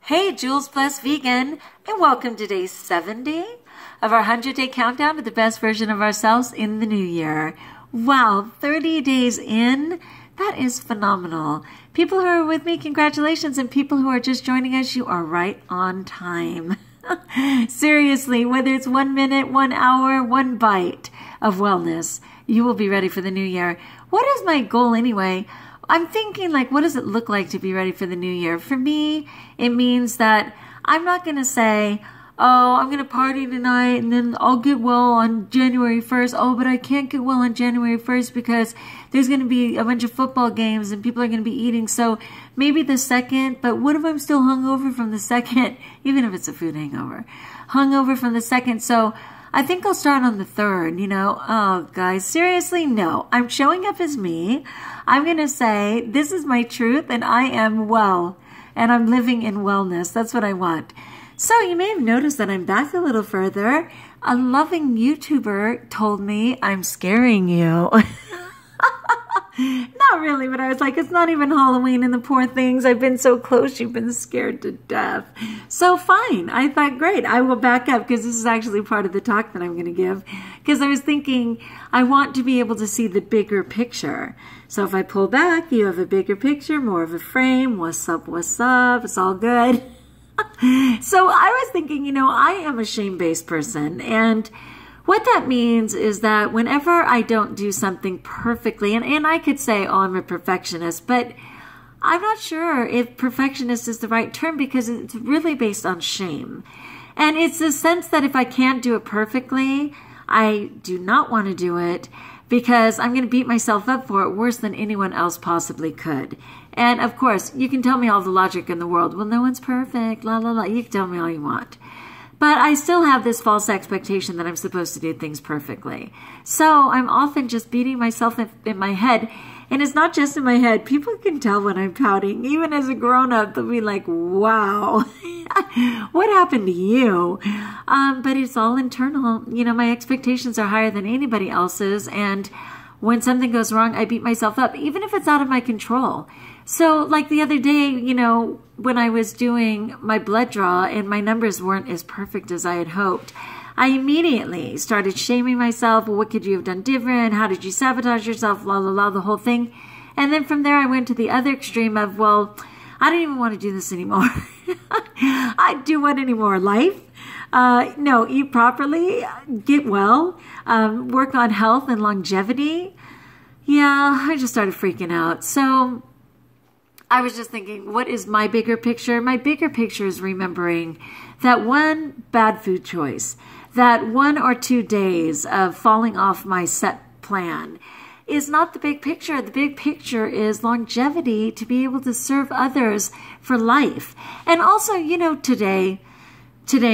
Hey, Jules Plus Vegan, and welcome to day 70 of our 100-day countdown to the best version of ourselves in the new year. Wow, 30 days in, that is phenomenal. People who are with me, congratulations, and people who are just joining us, you are right on time. Seriously, whether it's 1 minute, 1 hour, 1 bite of wellness, you will be ready for the new year. What is my goal anyway? I'm thinking, what does it look like to be ready for the new year? For me, it means that I'm not going to say, oh, I'm going to party tonight and then I'll get well on January 1st. Oh, but I can't get well on January 1st because there's going to be a bunch of football games and people are going to be eating. So maybe the 2nd, but what if I'm still hungover from the 2nd? Even if it's a food hangover. Hungover from the 2nd. So I think I'll start on the 3rd, Oh, guys, seriously, no. I'm showing up as me. I'm going to say, this is my truth, and I am well, and I'm living in wellness. That's what I want. So you may have noticed that I'm back a little further. A loving YouTuber told me I'm scaring you. Not really, but I was like, it's not even Halloween and the poor things. I've been so close. You've been scared to death. So fine. I thought, great. I will back up because this is actually part of the talk that I'm going to give. Because I was thinking, I want to be able to see the bigger picture. So if I pull back, you have a bigger picture, more of a frame. What's up? What's up? It's all good. So I was thinking, I am a shame-based person. And what that means is that whenever I don't do something perfectly, and I could say, oh, I'm a perfectionist, but I'm not sure if perfectionist is the right term because it's really based on shame. And it's the sense that if I can't do it perfectly, I do not want to do it because I'm going to beat myself up for it worse than anyone else possibly could. And of course, you can tell me all the logic in the world. Well, no one's perfect, la, la, la. You can tell me all you want. But I still have this false expectation that I'm supposed to do things perfectly. So I'm often just beating myself in my head. And it's not just in my head. People can tell when I'm pouting. Even as a grown-up, they'll be like, wow, what happened to you? But it's all internal. My expectations are higher than anybody else's. And when something goes wrong, I beat myself up, even if it's out of my control. So like the other day, when I was doing my blood draw and my numbers weren't as perfect as I had hoped, I immediately started shaming myself. Well, what could you have done different? How did you sabotage yourself? La, la, la, the whole thing. And then from there, I went to the other extreme of, well, I don't even want to do this anymore. I do what anymore? Life? No, eat properly, get well, work on health and longevity. Yeah, I just started freaking out. So I was just thinking, what is my bigger picture? My bigger picture is remembering that one bad food choice, that 1 or 2 days of falling off my set plan is not the big picture. The big picture is longevity to be able to serve others for life. And also, today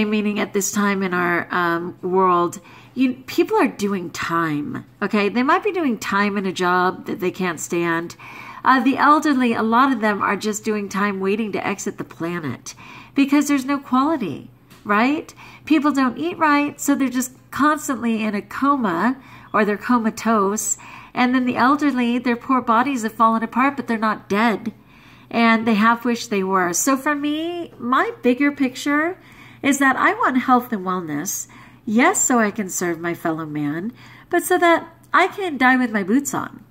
meaning at this time in our world, people are doing time, okay? They might be doing time in a job that they can't stand. The elderly, a lot of them are just doing time waiting to exit the planet because there's no quality, right? People don't eat right, so they're just constantly in a coma or they're comatose. And then the elderly, their poor bodies have fallen apart, but they're not dead. And they half wish they were. So for me, my bigger picture is that I want health and wellness. Yes, so I can serve my fellow man, but so that I can die with my boots on.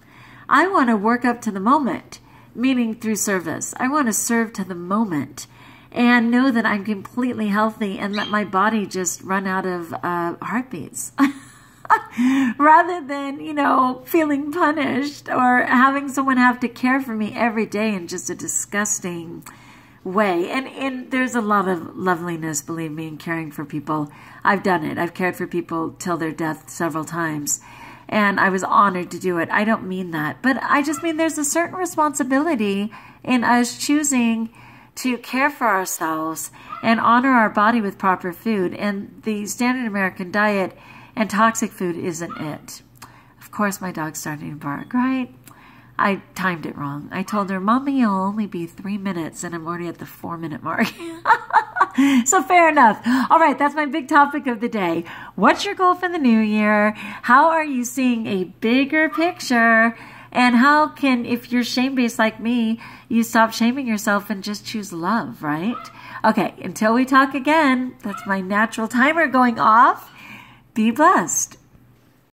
I want to work up to the moment, meaning through service. I want to serve to the moment and know that I'm completely healthy and let my body just run out of heartbeats. Rather than, feeling punished or having someone have to care for me every day in just a disgusting way. And there's a lot of loveliness, believe me, in caring for people. I've done it. I've cared for people till their death several times. And I was honored to do it. I don't mean that. But I just mean there's a certain responsibility in us choosing to care for ourselves and honor our body with proper food. And the standard American diet and toxic food isn't it. Of course, my dog's starting to bark, right? I timed it wrong. I told her, Mommy, it'll only be 3 minutes, and I'm already at the 4-minute mark. So fair enough. All right, that's my big topic of the day. What's your goal for the new year? How are you seeing a bigger picture And how can, if you're shame-based like me, you stop shaming yourself and just choose love, right? Okay, until we talk again, that's my natural timer going off. Be blessed.